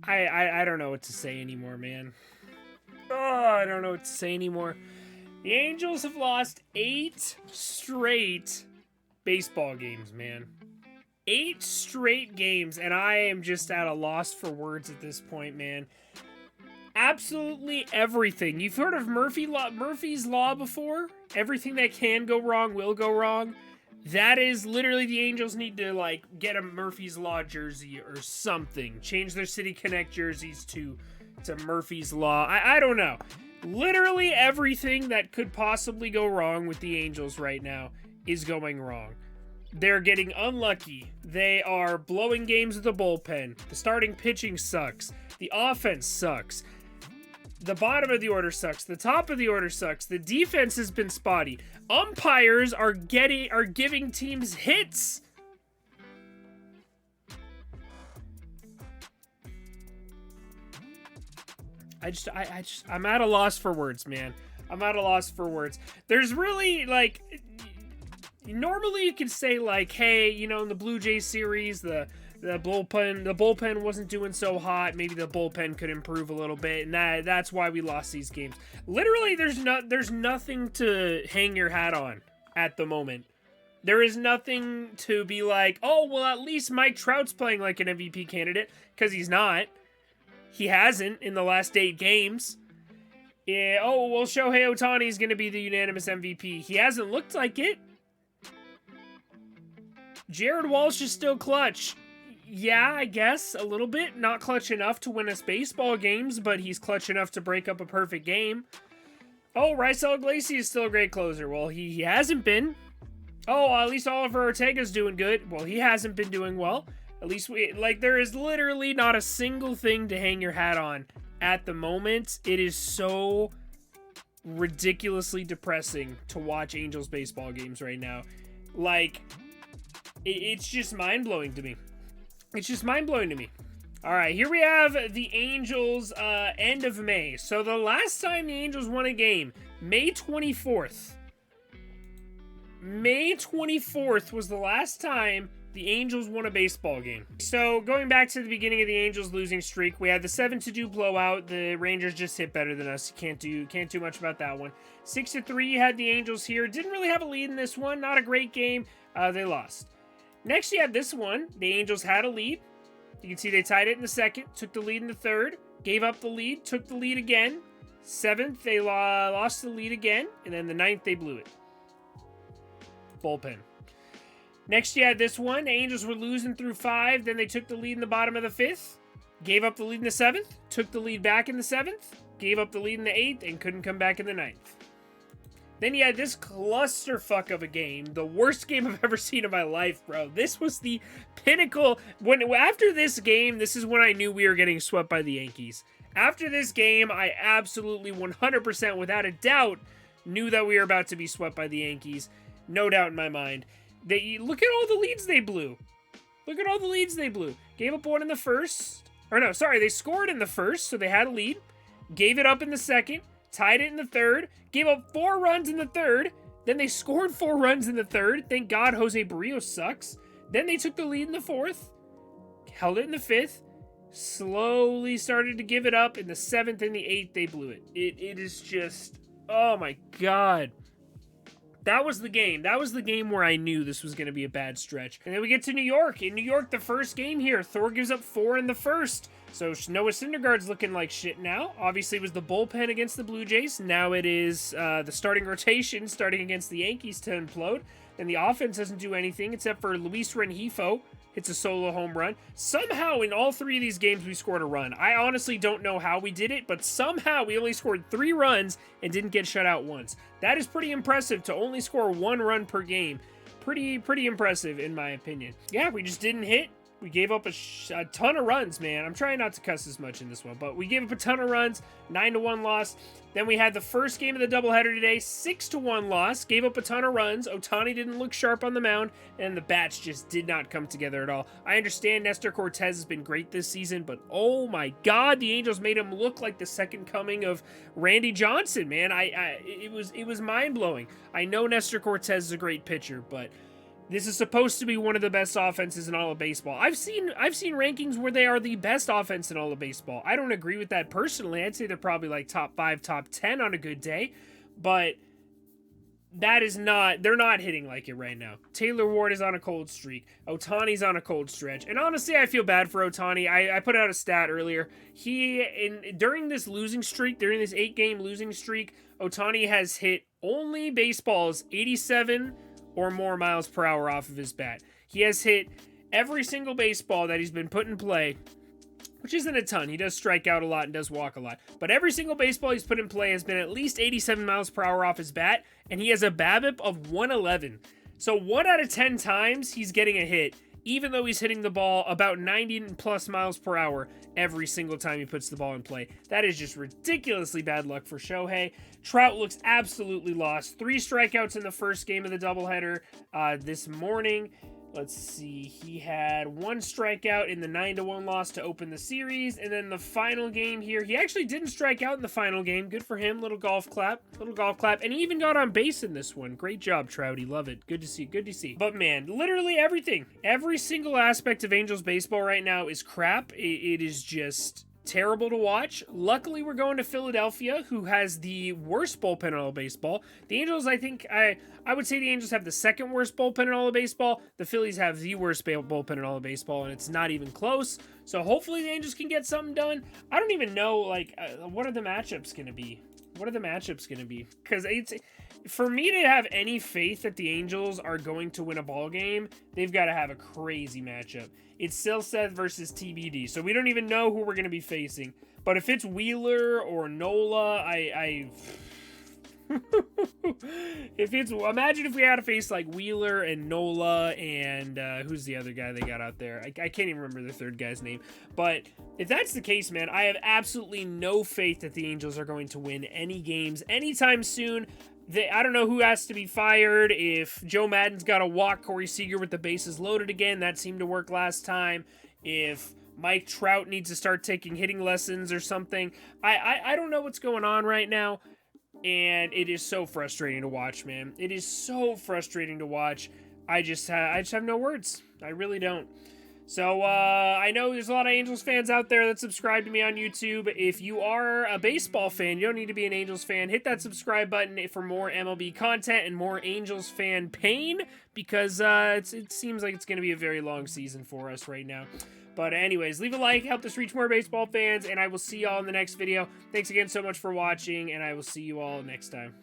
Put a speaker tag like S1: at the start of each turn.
S1: I don't know what to say anymore, man. Oh, I don't know what to say anymore. The Angels have lost 8 straight baseball games, man. 8 straight games, and I am just at a loss for words at this point, man. Absolutely everything. You've heard of Murphy's Law before? Everything that can go wrong will go wrong. That is literally the Angels need to like get a Murphy's Law jersey or something. Change their City Connect jerseys to Murphy's Law. I don't know. Literally everything that could possibly go wrong with the Angels right now is going wrong. They're getting unlucky. They are blowing games with the bullpen. The starting pitching sucks. The offense sucks. The bottom of the order sucks. The top of the order sucks. The defense has been spotty. Umpires are giving teams hits. I'm at a loss for words, man. I'm at a loss for words. There's really like, normally you could say like, hey, you know, in the Blue Jays series, the bullpen wasn't doing so hot. Maybe the bullpen could improve a little bit, and that's why we lost these games. Literally, there's nothing to hang your hat on at the moment. There is nothing to be like, oh well, at least Mike Trout's playing like an MVP candidate, because he's not. He hasn't in the last 8 games. Yeah, oh well, Shohei Ohtani is going to be the unanimous MVP. He hasn't looked like it. Jared Walsh is still clutch. Yeah, I guess, a little bit. Not clutch enough to win us baseball games, but he's clutch enough to break up a perfect game. Oh, Raisel Iglesias is still a great closer. Well, he hasn't been. Oh, at least Oliver Ortega's doing good. Well, he hasn't been doing well. At least there is literally not a single thing to hang your hat on at the moment. It is so ridiculously depressing to watch Angels baseball games right now. Like, it's just mind-blowing to me. It's just mind-blowing to me. All right, here we have the Angels end of May. So the last time the Angels won a game, May 24th. May 24th was the last time the Angels won a baseball game. So going back to the beginning of the Angels losing streak, we had the 7-2 blowout. The Rangers just hit better than us. Can't do much about that one. 6-3 you had the Angels here. Didn't really have a lead in this one. Not a great game. They lost. Next, you had this one. The Angels had a lead. You can see they tied it in the second, took the lead in the third, gave up the lead, took the lead again. 7th, they lost the lead again, and then the 9th, they blew it. Bullpen. Next, you had this one. The Angels were losing through 5, then they took the lead in the bottom of the 5th, gave up the lead in the 7th, took the lead back in the 7th, gave up the lead in the 8th, and couldn't come back in the 9th. Then you had this clusterfuck of a game. The worst game I've ever seen in my life, bro. This was the pinnacle. After this game, this is when I knew we were getting swept by the Yankees. After this game, I absolutely 100% without a doubt knew that we were about to be swept by the Yankees. No doubt in my mind. Look at all the leads they blew. Look at all the leads they blew. Gave up one in the first. Or no, sorry. They scored in the first, so they had a lead. Gave it up in the second. Tied it in the third, gave up 4 runs in the third, then they scored 4 runs in the third. Thank God Jose Barrios sucks. Then they took the lead in the 4th, held it in the 5th, slowly started to give it up. In the 7th and the 8th, they blew it. It is just, oh my God. That was the game. That was the game where I knew this was going to be a bad stretch. And then we get to New York. In New York, the first game here, Thor gives up 4 in the first. So Noah Syndergaard's looking like shit now. Obviously, it was the bullpen against the Blue Jays. Now it is the starting rotation starting against the Yankees to implode. And the offense doesn't do anything except for Luis Rengifo hits a solo home run. Somehow, in all 3 of these games, we scored a run. I honestly don't know how we did it, but somehow we only scored 3 runs and didn't get shut out once. That is pretty impressive to only score 1 run per game. Pretty impressive, in my opinion. Yeah, we just didn't hit. We gave up a ton of runs, man. I'm trying not to cuss as much in this one, but we gave up a ton of runs. 9-1 loss. Then we had the first game of the doubleheader today. 6-1 loss. Gave up a ton of runs. Ohtani didn't look sharp on the mound, and the bats just did not come together at all. I understand Nestor Cortez has been great this season, but oh my God, the Angels made him look like the second coming of Randy Johnson, man. It was mind blowing. I know Nestor Cortez is a great pitcher, but This is supposed to be one of the best offenses in all of baseball. I've seen rankings where they are the best offense in all of baseball. I don't agree with that personally. I'd say they're probably like top 5, top 10 on a good day, but that is not, they're not hitting like it right now. Taylor Ward is on a cold streak. Ohtani's on a cold stretch. And honestly, I feel bad for Ohtani. I put out a stat earlier. During this losing streak, during this 8-game losing streak, Ohtani has hit only baseballs 87 or more miles per hour off of his bat. He has hit every single baseball that he's been put in play, which isn't a ton. He does strike out a lot and does walk a lot. But every single baseball he's put in play has been at least 87 miles per hour off his bat, and he has a BABIP of 111. So 1 out of 10 times he's getting a hit, even though he's hitting the ball about 90 plus miles per hour every single time he puts the ball in play. That is just ridiculously bad luck for Shohei. Trout looks absolutely lost. 3 strikeouts in the first game of the doubleheader this morning. Let's see, he had 1 strikeout in the 9-1 loss to open the series, and then the final game here, he actually didn't strike out in the final game. Good for him, little golf clap, and he even got on base in this one. Great job, Trouty, love it. Good to see. But man, literally everything, every single aspect of Angels baseball right now is crap. It is just terrible to watch. Luckily, we're going to Philadelphia, who has the worst bullpen in all of baseball. The Angels, I think, I would say the Angels have the second worst bullpen in all of baseball. The Phillies have the worst bullpen in all of baseball, and it's not even close. So hopefully the Angels can get something done. I don't even know, like, what are the matchups going to be? Because for me to have any faith that the Angels are going to win a ball game, they've got to have a crazy matchup. It's Silseth versus TBD, so we don't even know who we're going to be facing. But if it's Wheeler or Nola, imagine if we had to face like Wheeler and Nola and who's the other guy they got out there? I can't even remember the third guy's name. But if that's the case, man, I have absolutely no faith that the Angels are going to win any games anytime soon. I don't know who has to be fired. If Joe Madden's got to walk Corey Seager with the bases loaded again, that seemed to work last time. If Mike Trout needs to start taking hitting lessons or something. I don't know what's going on right now, and it is so frustrating to watch, man. It is so frustrating to watch. I just have no words. I really don't. So, I know there's a lot of Angels fans out there that subscribe to me on YouTube. If you are a baseball fan, you don't need to be an Angels fan. Hit that subscribe button for more MLB content and more Angels fan pain, because it seems like it's going to be a very long season for us right now. But anyways, leave a like, help us reach more baseball fans, and I will see y'all in the next video. Thanks again so much for watching, and I will see you all next time.